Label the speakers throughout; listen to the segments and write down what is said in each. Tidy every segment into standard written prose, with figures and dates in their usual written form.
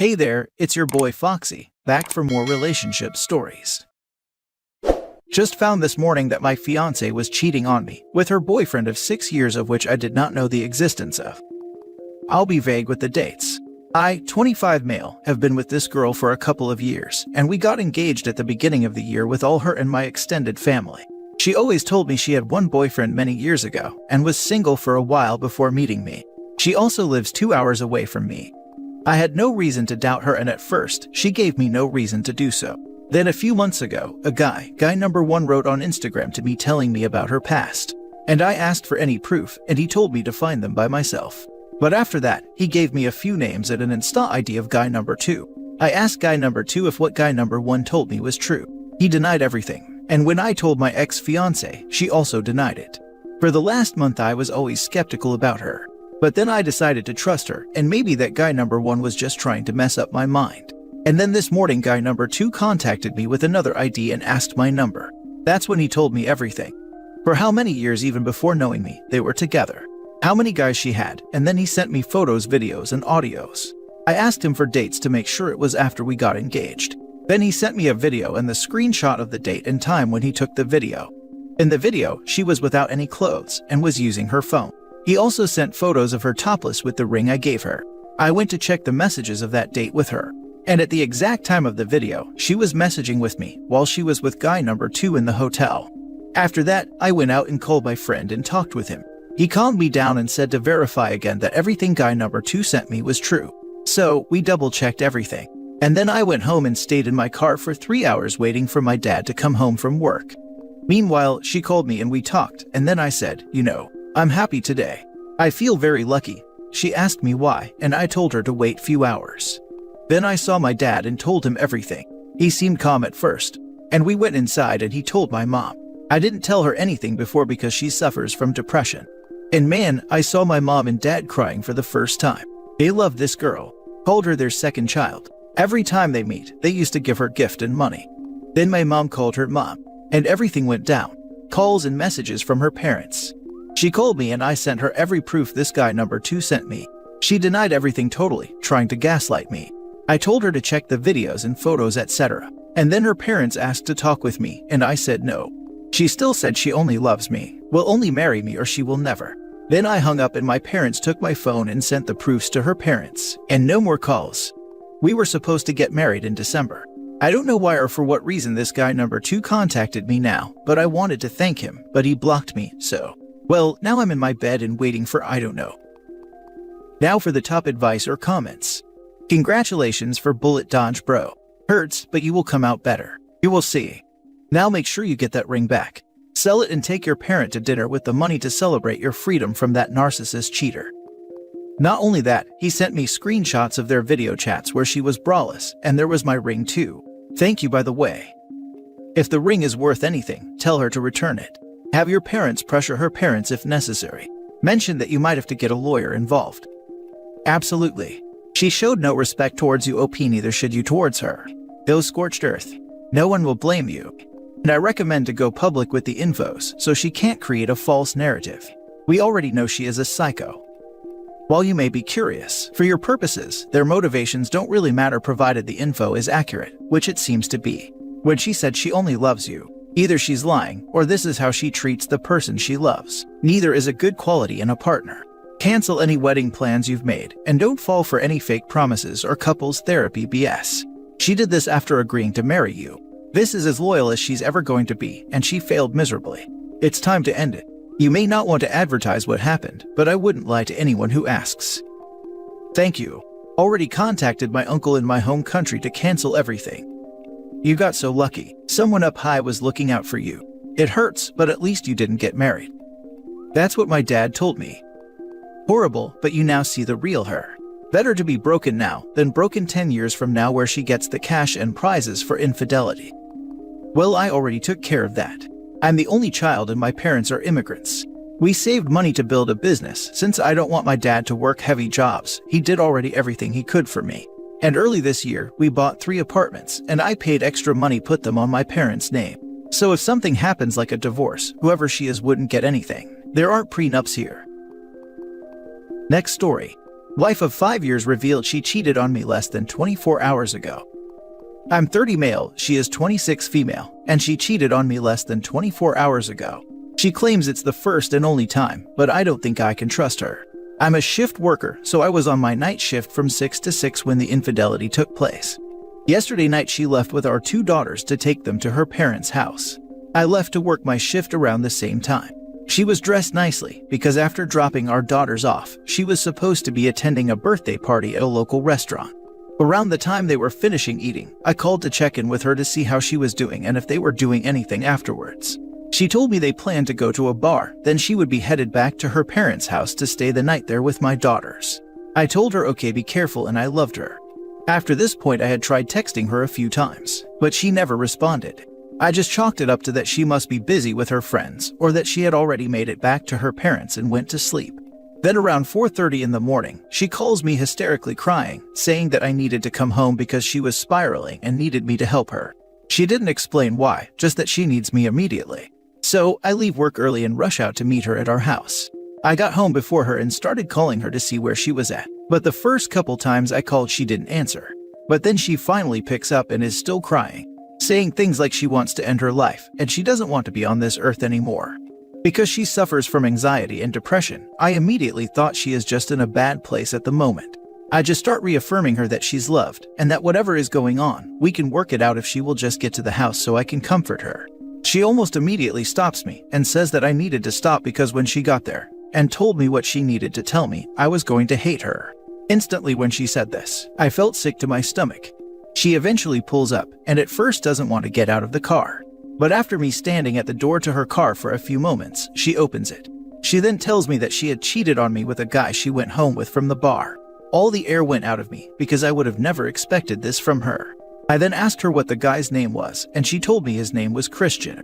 Speaker 1: Hey there, it's your boy Foxy, back for more relationship stories. Just found this morning that my fiancée was cheating on me with her boyfriend of 6 years, of which I did not know the existence of. I'll be vague with the dates. I, 25 male, have been with this girl for a couple of years, and we got engaged at the beginning of the year with all her and my extended family. She always told me she had one boyfriend many years ago and was single for a while before meeting me. She also lives 2 hours away from me. I had no reason to doubt her, and at first, she gave me no reason to do so. Then a few months ago, a guy number one, wrote on Instagram to me telling me about her past. And I asked for any proof, and he told me to find them by myself. But after that, he gave me a few names and an Insta ID of guy number 2. I asked guy number 2 if what guy number 1 told me was true. He denied everything, and when I told my ex-fiancée, she also denied it. For the last month I was always skeptical about her. But then I decided to trust her, and maybe that guy number 1 was just trying to mess up my mind. And then this morning guy number 2 contacted me with another ID and asked my number. That's when he told me everything. For how many years, even before knowing me, they were together. How many guys she had, and then he sent me photos, videos, and audios. I asked him for dates to make sure it was after we got engaged. Then he sent me a video and the screenshot of the date and time when he took the video. In the video, she was without any clothes and was using her phone. He also sent photos of her topless with the ring I gave her. I went to check the messages of that date with her, and at the exact time of the video, she was messaging with me while she was with guy number 2 in the hotel. After that, I went out and called my friend and talked with him. He calmed me down and said to verify again that everything guy number 2 sent me was true. So, we double-checked everything. And then I went home and stayed in my car for 3 hours waiting for my dad to come home from work. Meanwhile, she called me and we talked, and then I said, I'm happy today. I feel very lucky. She asked me why, and I told her to wait few hours. Then I saw my dad and told him everything. He seemed calm at first, and we went inside and he told my mom. I didn't tell her anything before because she suffers from depression. And man, I saw my mom and dad crying for the first time. They loved this girl, called her their second child. Every time they meet, they used to give her gift and money. Then my mom called her mom, and everything went down. Calls and messages from her parents. She called me and I sent her every proof this guy number 2 sent me. She denied everything totally, trying to gaslight me. I told her to check the videos and photos, etc. And then her parents asked to talk with me, and I said no. She still said she only loves me, will only marry me or she will never. Then I hung up and my parents took my phone and sent the proofs to her parents, and no more calls. We were supposed to get married in December. I don't know why or for what reason this guy number 2 contacted me now, but I wanted to thank him, but he blocked me, so. Well, now I'm in my bed and waiting for I don't know. Now for the top advice or comments. Congratulations for bullet dodge, bro. Hurts, but you will come out better. You will see. Now make sure you get that ring back. Sell it and take your parent to dinner with the money to celebrate your freedom from that narcissist cheater. Not only that, he sent me screenshots of their video chats where she was braless, and there was my ring too. Thank you, by the way. If the ring is worth anything, tell her to return it. Have your parents pressure her parents if necessary. Mention that you might have to get a lawyer involved. Absolutely. She showed no respect towards you, neither should you towards her. Go scorched earth. No one will blame you. And I recommend to go public with the infos so she can't create a false narrative. We already know she is a psycho. While you may be curious, for your purposes, their motivations don't really matter provided the info is accurate, which it seems to be. When she said she only loves you, either she's lying or this is how she treats the person she loves. Neither is a good quality in a partner. Cancel any wedding plans you've made and don't fall for any fake promises or couples therapy BS. She did this after agreeing to marry you. This is as loyal as she's ever going to be, and she failed miserably. It's time to end it. You may not want to advertise what happened, but I wouldn't lie to anyone who asks. Thank you. Already contacted my uncle in my home country to cancel everything. You got so lucky. Someone up high was looking out for you. It hurts, but at least you didn't get married. That's what my dad told me. Horrible, but you now see the real her. Better to be broken now than broken 10 years from now where she gets the cash and prizes for infidelity. Well, I already took care of that. I'm the only child and my parents are immigrants. We saved money to build a business since I don't want my dad to work heavy jobs. He did already everything he could for me. And early this year, we bought 3 apartments and I paid extra money, put them on my parents' name. So if something happens like a divorce, whoever she is wouldn't get anything. There aren't prenups here. Next story. Wife of 5 years revealed she cheated on me less than 24 hours ago. I'm 30 male, she is 26 female, and she cheated on me less than 24 hours ago. She claims it's the first and only time, but I don't think I can trust her. I'm a shift worker, so I was on my night shift from 6 to 6 when the infidelity took place. Yesterday night she left with our 2 daughters to take them to her parents' house. I left to work my shift around the same time. She was dressed nicely, because after dropping our daughters off, she was supposed to be attending a birthday party at a local restaurant. Around the time they were finishing eating, I called to check in with her to see how she was doing and if they were doing anything afterwards. She told me they planned to go to a bar, then she would be headed back to her parents' house to stay the night there with my daughters. I told her okay, be careful, and I loved her. After this point I had tried texting her a few times, but she never responded. I just chalked it up to that she must be busy with her friends, or that she had already made it back to her parents and went to sleep. Then around 4:30 in the morning, she calls me hysterically crying, saying that I needed to come home because she was spiraling and needed me to help her. She didn't explain why, just that she needs me immediately. So I leave work early and rush out to meet her at our house. I got home before her and started calling her to see where she was at, but the first couple times I called she didn't answer. But then she finally picks up and is still crying, saying things like she wants to end her life and she doesn't want to be on this earth anymore. Because she suffers from anxiety and depression, I immediately thought she is just in a bad place at the moment. I just start reaffirming her that she's loved and that whatever is going on, we can work it out if she will just get to the house so I can comfort her. She almost immediately stops me and says that I needed to stop because when she got there and told me what she needed to tell me, I was going to hate her. Instantly when she said this, I felt sick to my stomach. She eventually pulls up and at first doesn't want to get out of the car. But after me standing at the door to her car for a few moments, she opens it. She then tells me that she had cheated on me with a guy she went home with from the bar. All the air went out of me because I would have never expected this from her. I then asked her what the guy's name was, and she told me his name was Christian.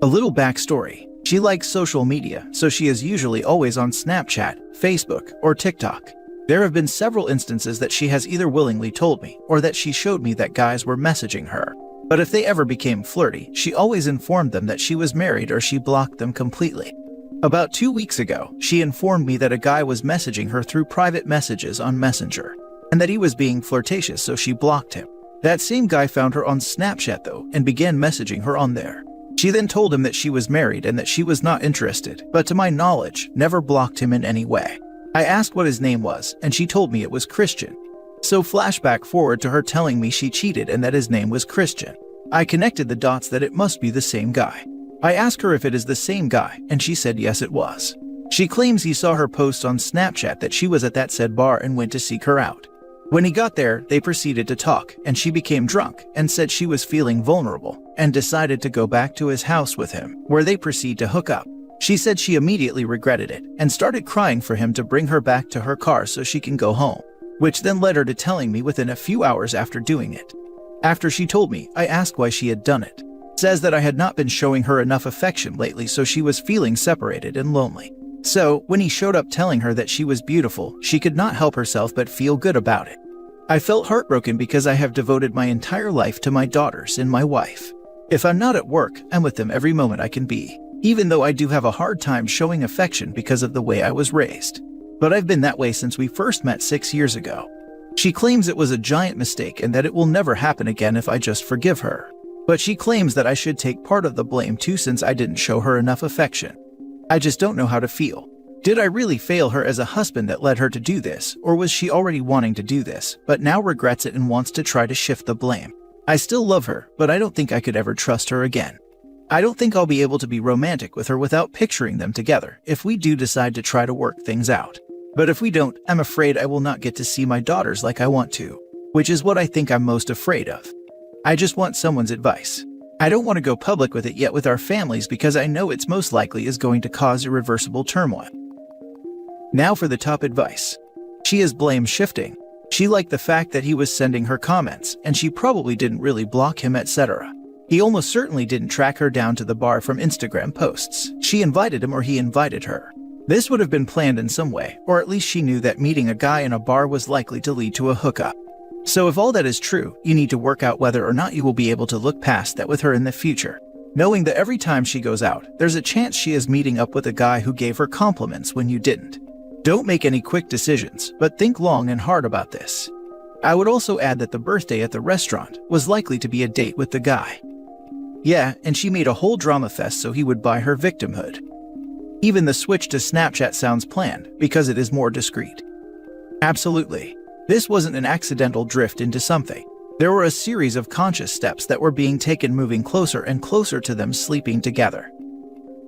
Speaker 1: A little backstory. She likes social media, so she is usually always on Snapchat, Facebook, or TikTok. There have been several instances that she has either willingly told me or that she showed me that guys were messaging her. But if they ever became flirty, she always informed them that she was married or she blocked them completely. About 2 weeks ago, she informed me that a guy was messaging her through private messages on Messenger, and that he was being flirtatious, so she blocked him. That same guy found her on Snapchat though, and began messaging her on there. She then told him that she was married and that she was not interested, but to my knowledge, never blocked him in any way. I asked what his name was, and she told me it was Christian. So flashback forward to her telling me she cheated and that his name was Christian. I connected the dots that it must be the same guy. I asked her if it is the same guy, and she said yes it was. She claims he saw her post on Snapchat that she was at that said bar and went to seek her out. When he got there, they proceeded to talk, and she became drunk and said she was feeling vulnerable and decided to go back to his house with him, where they proceed to hook up. She said she immediately regretted it and started crying for him to bring her back to her car so she can go home, which then led her to telling me within a few hours after doing it. After she told me, I asked why she had done it. Says that I had not been showing her enough affection lately, so she was feeling separated and lonely. So, when he showed up telling her that she was beautiful, she could not help herself but feel good about it. I felt heartbroken because I have devoted my entire life to my daughters and my wife. If I'm not at work, I'm with them every moment I can be, even though I do have a hard time showing affection because of the way I was raised. But I've been that way since we first met 6 years ago. She claims it was a giant mistake and that it will never happen again if I just forgive her. But she claims that I should take part of the blame too since I didn't show her enough affection. I just don't know how to feel. Did I really fail her as a husband that led her to do this, or was she already wanting to do this, but now regrets it and wants to try to shift the blame? I still love her, but I don't think I could ever trust her again. I don't think I'll be able to be romantic with her without picturing them together if we do decide to try to work things out. But if we don't, I'm afraid I will not get to see my daughters like I want to, which is what I think I'm most afraid of. I just want someone's advice. I don't want to go public with it yet with our families because I know it's most likely is going to cause irreversible turmoil. Now for the top advice. She is blame shifting. She liked the fact that he was sending her comments, and she probably didn't really block him, etc. He almost certainly didn't track her down to the bar from Instagram posts. She invited him or he invited her. This would have been planned in some way, or at least she knew that meeting a guy in a bar was likely to lead to a hookup. So if all that is true, you need to work out whether or not you will be able to look past that with her in the future, knowing that every time she goes out, there's a chance she is meeting up with a guy who gave her compliments when you didn't. Don't make any quick decisions, but think long and hard about this. I would also add that the birthday at the restaurant was likely to be a date with the guy. Yeah, and she made a whole drama fest so he would buy her victimhood. Even the switch to Snapchat sounds planned, because it is more discreet. Absolutely. This wasn't an accidental drift into something. There were a series of conscious steps that were being taken, moving closer and closer to them sleeping together.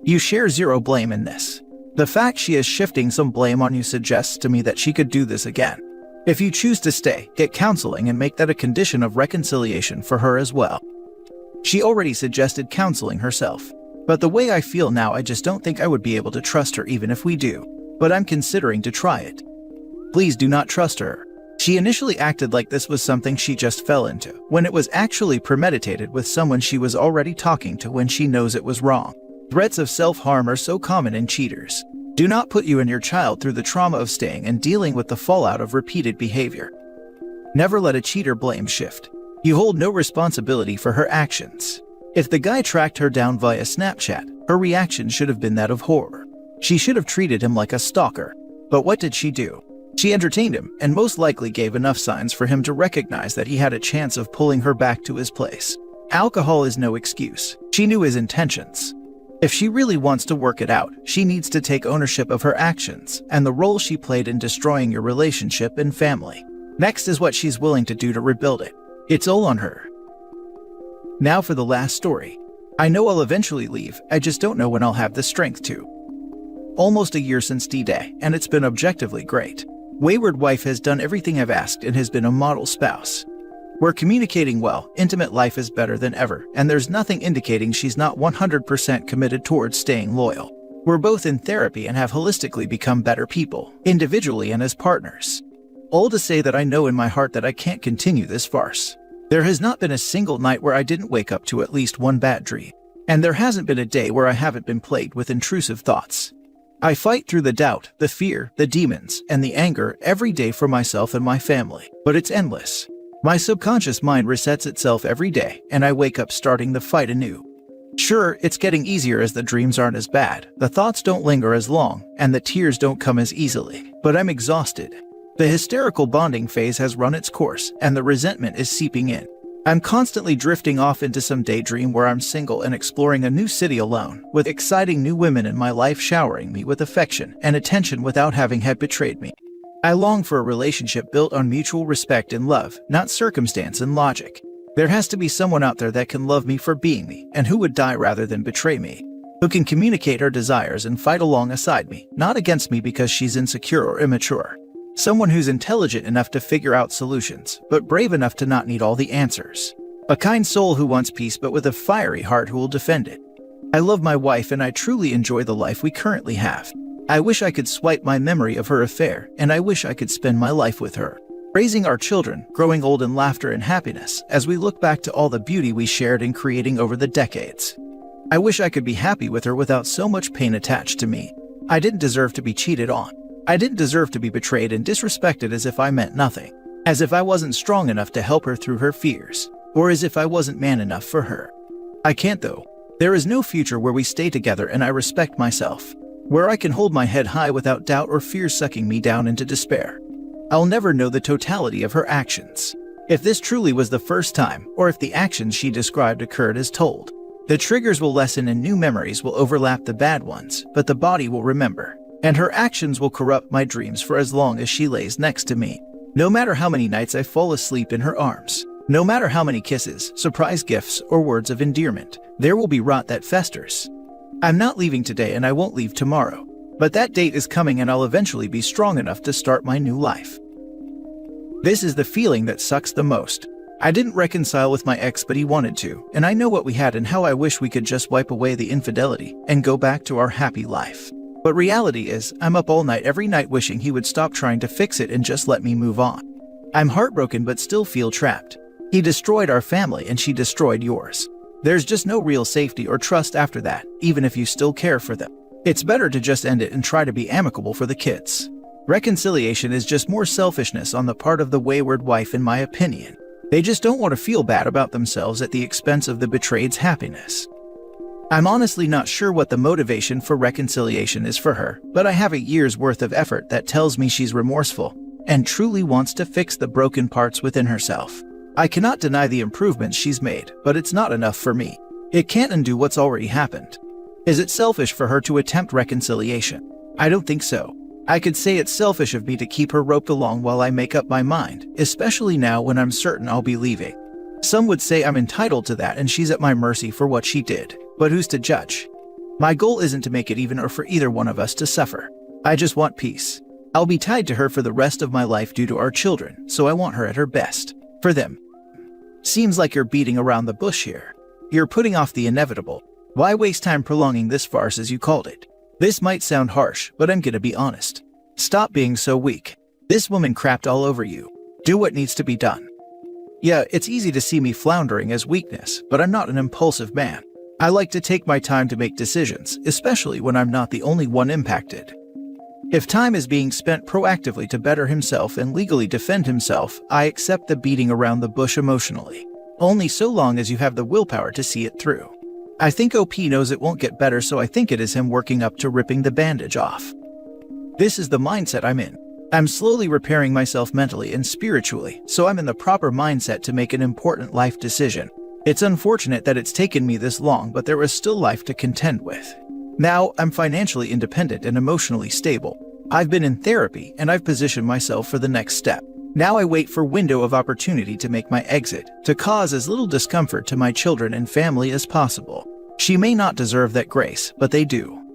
Speaker 1: You share zero blame in this. The fact she is shifting some blame on you suggests to me that she could do this again. If you choose to stay, get counseling and make that a condition of reconciliation for her as well. She already suggested counseling herself. But the way I feel now, I just don't think I would be able to trust her even if we do. But I'm considering to try it. Please do not trust her. She initially acted like this was something she just fell into, when it was actually premeditated with someone she was already talking to when she knows it was wrong. Threats of self-harm are so common in cheaters. Do not put you and your child through the trauma of staying and dealing with the fallout of repeated behavior. Never let a cheater blame shift. You hold no responsibility for her actions. If the guy tracked her down via Snapchat, her reaction should have been that of horror. She should have treated him like a stalker. But what did she do? She entertained him and most likely gave enough signs for him to recognize that he had a chance of pulling her back to his place. Alcohol is no excuse. She knew his intentions. If she really wants to work it out, she needs to take ownership of her actions and the role she played in destroying your relationship and family. Next is what she's willing to do to rebuild it. It's all on her. Now for the last story. I know I'll eventually leave, I just don't know when I'll have the strength to. Almost a year since D-Day, and it's been objectively great. Wayward wife has done everything I've asked and has been a model spouse. We're communicating well, intimate life is better than ever, and there's nothing indicating she's not 100% committed towards staying loyal. We're both in therapy and have holistically become better people, individually and as partners. All to say that I know in my heart that I can't continue this farce. There has not been a single night where I didn't wake up to at least one bad dream. And there hasn't been a day where I haven't been plagued with intrusive thoughts. I fight through the doubt, the fear, the demons, and the anger every day for myself and my family, but it's endless. My subconscious mind resets itself every day, and I wake up starting the fight anew. Sure, it's getting easier as the dreams aren't as bad, the thoughts don't linger as long, and the tears don't come as easily, but I'm exhausted. The hysterical bonding phase has run its course, and the resentment is seeping in. I'm constantly drifting off into some daydream where I'm single and exploring a new city alone, with exciting new women in my life showering me with affection and attention without having had betrayed me. I long for a relationship built on mutual respect and love, not circumstance and logic. There has to be someone out there that can love me for being me, and who would die rather than betray me. Who can communicate her desires and fight alongside me, not against me because she's insecure or immature. Someone who's intelligent enough to figure out solutions, but brave enough to not need all the answers. A kind soul who wants peace but with a fiery heart who will defend it. I love my wife and I truly enjoy the life we currently have. I wish I could swipe my memory of her affair, and I wish I could spend my life with her, raising our children, growing old in laughter and happiness as we look back to all the beauty we shared in creating over the decades. I wish I could be happy with her without so much pain attached to me. I didn't deserve to be cheated on. I didn't deserve to be betrayed and disrespected as if I meant nothing, as if I wasn't strong enough to help her through her fears, or as if I wasn't man enough for her. I can't though. There is no future where we stay together and I respect myself, where I can hold my head high without doubt or fear sucking me down into despair. I'll never know the totality of her actions. If this truly was the first time, or if the actions she described occurred as told, the triggers will lessen and new memories will overlap the bad ones, but the body will remember. And her actions will corrupt my dreams for as long as she lays next to me. No matter how many nights I fall asleep in her arms, no matter how many kisses, surprise gifts, or words of endearment, there will be rot that festers. I'm not leaving today and I won't leave tomorrow, but that date is coming and I'll eventually be strong enough to start my new life. This is the feeling that sucks the most. I didn't reconcile with my ex, but he wanted to, and I know what we had and how I wish we could just wipe away the infidelity and go back to our happy life. But reality is, I'm up all night every night wishing he would stop trying to fix it and just let me move on. I'm heartbroken but still feel trapped. He destroyed our family and she destroyed yours. There's just no real safety or trust after that, even if you still care for them. It's better to just end it and try to be amicable for the kids. Reconciliation is just more selfishness on the part of the wayward wife, in my opinion. They just don't want to feel bad about themselves at the expense of the betrayed's happiness. I'm honestly not sure what the motivation for reconciliation is for her, but I have a year's worth of effort that tells me she's remorseful and truly wants to fix the broken parts within herself. I cannot deny the improvements she's made, but it's not enough for me. It can't undo what's already happened. Is it selfish for her to attempt reconciliation? I don't think so. I could say it's selfish of me to keep her roped along while I make up my mind, especially now when I'm certain I'll be leaving. Some would say I'm entitled to that and she's at my mercy for what she did, but who's to judge? My goal isn't to make it even or for either one of us to suffer. I just want peace. I'll be tied to her for the rest of my life due to our children, so I want her at her best. For them. Seems like you're beating around the bush here. You're putting off the inevitable. Why waste time prolonging this farce as you called it? This might sound harsh, but I'm gonna be honest. Stop being so weak. This woman crapped all over you. Do what needs to be done. Yeah, it's easy to see me floundering as weakness, but I'm not an impulsive man. I like to take my time to make decisions, especially when I'm not the only one impacted. If time is being spent proactively to better himself and legally defend himself, I accept the beating around the bush emotionally. Only so long as you have the willpower to see it through. I think OP knows it won't get better, so I think it is him working up to ripping the bandage off. This is the mindset I'm in. I'm slowly repairing myself mentally and spiritually, so I'm in the proper mindset to make an important life decision. It's unfortunate that it's taken me this long, but there is still life to contend with. Now, I'm financially independent and emotionally stable. I've been in therapy and I've positioned myself for the next step. Now I wait for window of opportunity to make my exit, to cause as little discomfort to my children and family as possible. She may not deserve that grace, but they do.